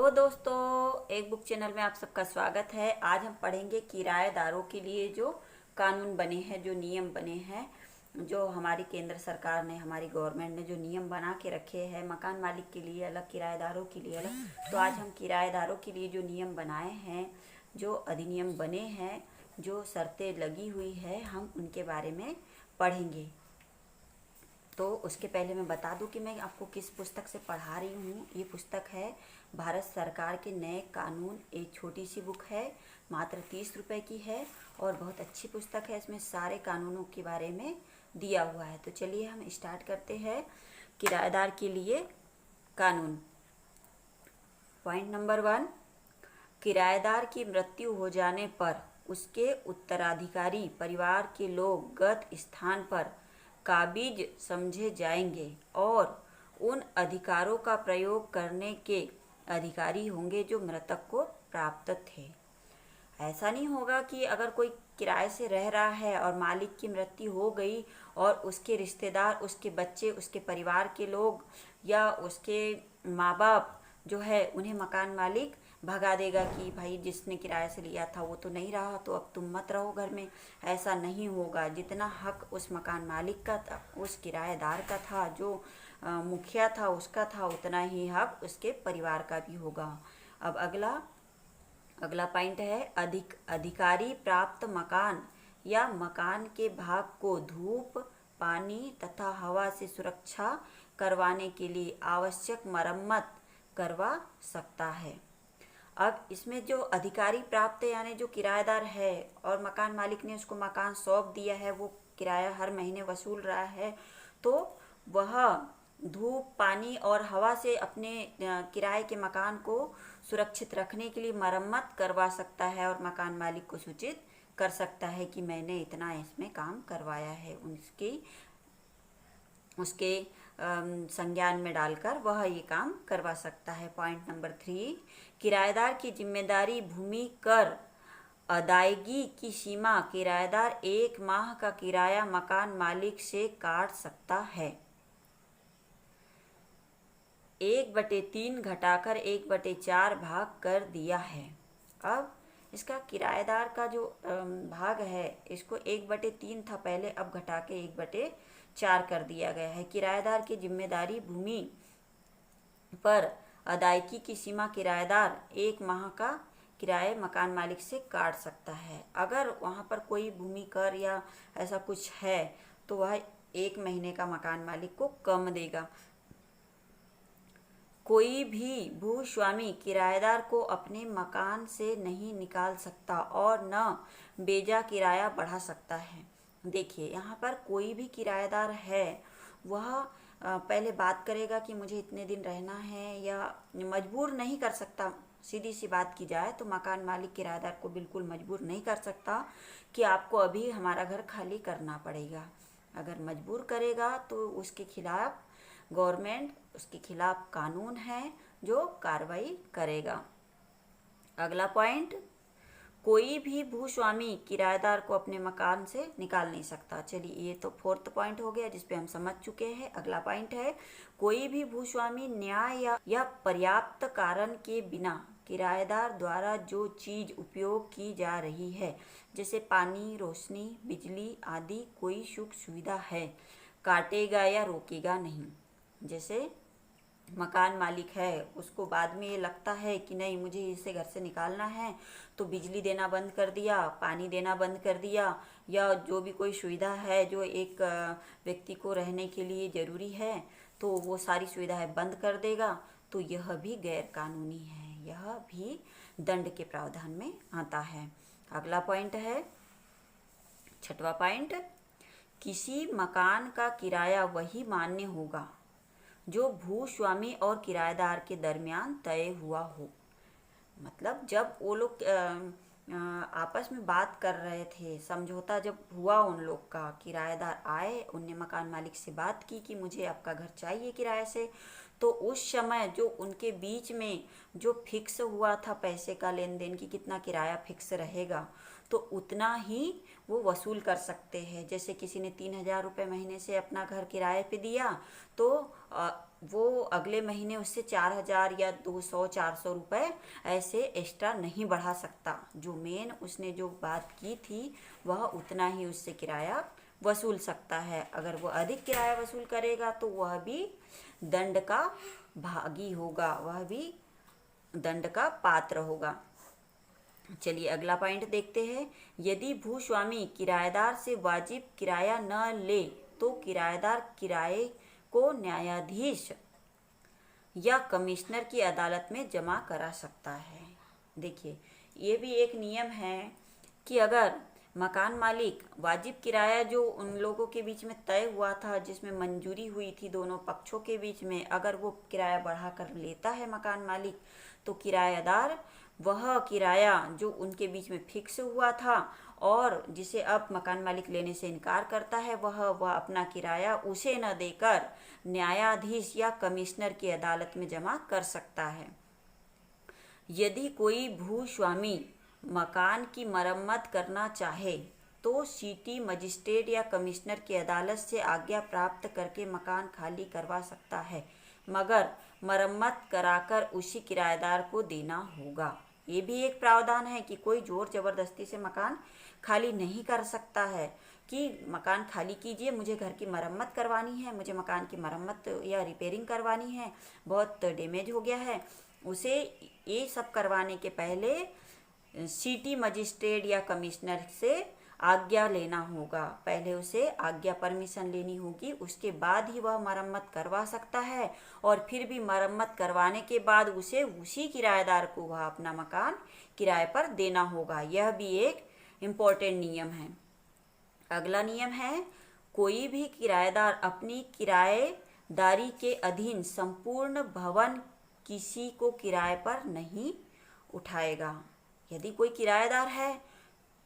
Hello दोस्तों, एक book channel में आप सबका स्वागत है। आज हम पढ़ेंगे किराएदारों के लिए जो कानून बने हैं, जो नियम बने हैं, जो हमारी केंद्र सरकार ने, हमारी गवर्नमेंट ने जो नियम बना के रखे हैं, मकान मालिक के लिए अलग, किराएदारों के लिए अलग। तो आज हम किराएदारों के लिए जो नियम बनाए हैं, जो अधिनियम बने हैं, जो शर्तें लगी हुई है, हम उनके बारे में पढ़ेंगे। तो उसके पहले मैं बता दूं कि मैं आपको किस पुस्तक से पढ़ा रही हूँ। ये पुस्तक है भारत सरकार के नए कानून। एक छोटी सी बुक है, मात्र 30 रुपए की है और बहुत अच्छी पुस्तक है। इसमें सारे कानूनों के बारे में दिया हुआ है। तो चलिए हम स्टार्ट करते हैं। किराएदार के लिए कानून। पॉइंट नंबर 1, किराएदार की मृत्यु हो जाने पर उसके उत्तराधिकारी परिवार के लोग गत स्थान पर काबिज समझे जाएंगे और उन अधिकारों का प्रयोग करने के अधिकारी होंगे जो मृतक को प्राप्त थे। ऐसा नहीं होगा कि अगर कोई किराए से रह रहा है और मालिक की मृत्यु हो गई और उसके रिश्तेदार, उसके बच्चे, उसके परिवार के लोग या उसके माँ बाप जो है उन्हें मकान मालिक भगा देगा कि भाई जिसने किराए से लिया था वो तो नहीं रहा, तो अब तुम मत रहो घर में। ऐसा नहीं होगा। जितना हक उस मकान मालिक का था, उस किराएदार का था, जो मुखिया था उसका था, उतना ही हक उसके परिवार का भी होगा। अब अगला पॉइंट है, अधिकारी प्राप्त मकान या मकान के भाग को धूप, पानी तथा हवा से सुरक्षा करवाने के लिए आवश्यक मरम्मत करवा सकता है। अब इसमें जो अधिकारी प्राप्त यानी जो किराएदार है और मकान मालिक ने उसको मकान सौंप दिया है, वो किराया हर महीने वसूल रहा है, तो वह धूप, पानी और हवा से अपने किराए के मकान को सुरक्षित रखने के लिए मरम्मत करवा सकता है और मकान मालिक को सूचित कर सकता है कि मैंने इतना इसमें काम करवाया है। उसके संज्ञान में डालकर वह ये काम करवा सकता है। पॉइंट नंबर 3, किराएदार की जिम्मेदारी भूमि कर अदायगी की सीमा किराएदार 1 माह का किराया मकान मालिक से काट सकता है। 1/3 घटाकर 1/4 भाग कर दिया है। अब इसका किराएदार का जो भाग है, इसको 1/3 था पहले, अब घटा के 1/4 कर दिया गया है। किराएदार की जिम्मेदारी भूमि पर अदायगी की सीमा किराएदार 1 माह का किराए मकान मालिक से काट सकता है। अगर वहाँ पर कोई भूमि कर या ऐसा कुछ है तो वह 1 महीने का मकान मालिक को कम देगा। कोई भी भूस्वामी किराएदार को अपने मकान से नहीं निकाल सकता और न बेजा किराया बढ़ा सकता है। देखिए, यहाँ पर कोई भी किराएदार है वह पहले बात करेगा कि मुझे इतने दिन रहना है, या मजबूर नहीं कर सकता। सीधी सी बात की जाए तो मकान मालिक किराएदार को बिल्कुल मजबूर नहीं कर सकता कि आपको अभी हमारा घर खाली करना पड़ेगा। अगर मजबूर करेगा तो उसके खिलाफ गवर्नमेंट, उसके खिलाफ कानून है जो कार्रवाई करेगा। अगला पॉइंट, कोई भी भूस्वामी किराएदार को अपने मकान से निकाल नहीं सकता। चलिए, ये तो 4th पॉइंट हो गया जिसपे हम समझ चुके हैं। अगला पॉइंट है, कोई भी भूस्वामी न्याय या पर्याप्त कारण के बिना किराएदार द्वारा जो चीज उपयोग की जा रही है, जैसे पानी, रोशनी, बिजली आदि कोई सुख सुविधा है, काटेगा या रोकेगा नहीं। जैसे मकान मालिक है, उसको बाद में ये लगता है कि नहीं मुझे इसे घर से निकालना है, तो बिजली देना बंद कर दिया, पानी देना बंद कर दिया, या जो भी कोई सुविधा है जो एक व्यक्ति को रहने के लिए ज़रूरी है, तो वो सारी सुविधाएं बंद कर देगा, तो यह भी गैर कानूनी है, यह भी दंड के प्रावधान में आता है। अगला पॉइंट है 6वां पॉइंट, किसी मकान का किराया वही मान्य होगा जो भूस्वामी और किराएदार के दरमियान तय हुआ हो। मतलब जब वो लोग आपस में बात कर रहे थे, समझौता जब हुआ उन लोग का, किराएदार आए, उनने मकान मालिक से बात की कि मुझे आपका घर चाहिए किराए से, तो उस समय जो उनके बीच में जो फिक्स हुआ था पैसे का लेन देन की, कितना किराया फिक्स रहेगा, तो उतना ही वो वसूल कर सकते हैं। जैसे किसी ने 3,000 रुपये महीने से अपना घर किराए पे दिया, तो वो अगले महीने उससे 4,000 या 200-400 रुपये ऐसे एक्स्ट्रा नहीं बढ़ा सकता। जो मेन उसने जो बात की थी वह उतना ही उससे किराया वसूल सकता है। अगर वो अधिक किराया वसूल करेगा तो वह भी दंड का भागी होगा, वह भी दंड का पात्र होगा। चलिए अगला पॉइंट देखते हैं। यदि भूस्वामी किराएदार से वाजिब किराया न ले तो किराएदार किराए को न्यायाधीश या कमिश्नर की अदालत में जमा करा सकता है। देखिए ये भी एक नियम है कि अगर मकान मालिक वाजिब किराया जो उन लोगों के बीच में तय हुआ था, जिसमें मंजूरी हुई थी दोनों पक्षों के बीच में, अगर वो किराया बढ़ा कर लेता है मकान मालिक, तो किराएदार वह किराया जो उनके बीच में फिक्स हुआ था और जिसे अब मकान मालिक लेने से इनकार करता है, वह अपना किराया उसे न देकर न्यायाधीश या कमिश्नर की अदालत में जमा कर सकता है। यदि कोई भूस्वामी मकान की मरम्मत करना चाहे तो सिटी मजिस्ट्रेट या कमिश्नर की अदालत से आज्ञा प्राप्त करके मकान खाली करवा सकता है, मगर मरम्मत कराकर उसी किराएदार को देना होगा। ये भी एक प्रावधान है कि कोई जोर जबरदस्ती से मकान खाली नहीं कर सकता है कि मकान खाली कीजिए, मुझे घर की मरम्मत करवानी है, मुझे मकान की मरम्मत या रिपेयरिंग करवानी है, बहुत डैमेज हो गया है। उसे ये सब करवाने के पहले सिटी मजिस्ट्रेट या कमिश्नर से आज्ञा लेना होगा। पहले उसे आज्ञा परमिशन लेनी होगी, उसके बाद ही वह मरम्मत करवा सकता है। और फिर भी मरम्मत करवाने के बाद उसे उसी किराएदार को वह अपना मकान किराए पर देना होगा। यह भी एक इम्पोर्टेंट नियम है। अगला नियम है, कोई भी किराएदार अपनी किराएदारी के अधीन संपूर्ण भवन किसी को किराए पर नहीं उठाएगा। यदि कोई किराएदार है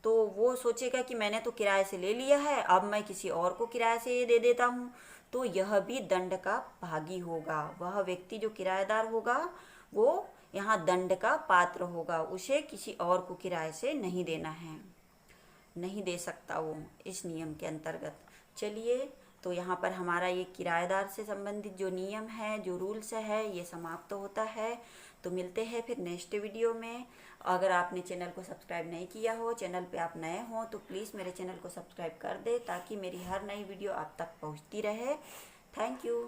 तो वो सोचेगा कि मैंने तो किराए से ले लिया है, अब मैं किसी और को किराए से ये दे देता हूँ, तो यह भी दंड का भागी होगा। वह व्यक्ति जो किराएदार होगा वो यहाँ दंड का पात्र होगा, उसे किसी और को किराए से नहीं देना है, नहीं दे सकता वो इस नियम के अंतर्गत। चलिए तो यहाँ पर हमारा ये किराएदार से संबंधित जो नियम है, जो रूल्स है, ये समाप्त होता है। तो मिलते हैं फिर नेक्स्ट वीडियो में। अगर आपने चैनल को सब्सक्राइब नहीं किया हो, चैनल पे आप नए हो, तो प्लीज़ मेरे चैनल को सब्सक्राइब कर दे ताकि मेरी हर नई वीडियो आप तक पहुँचती रहे। Thank you.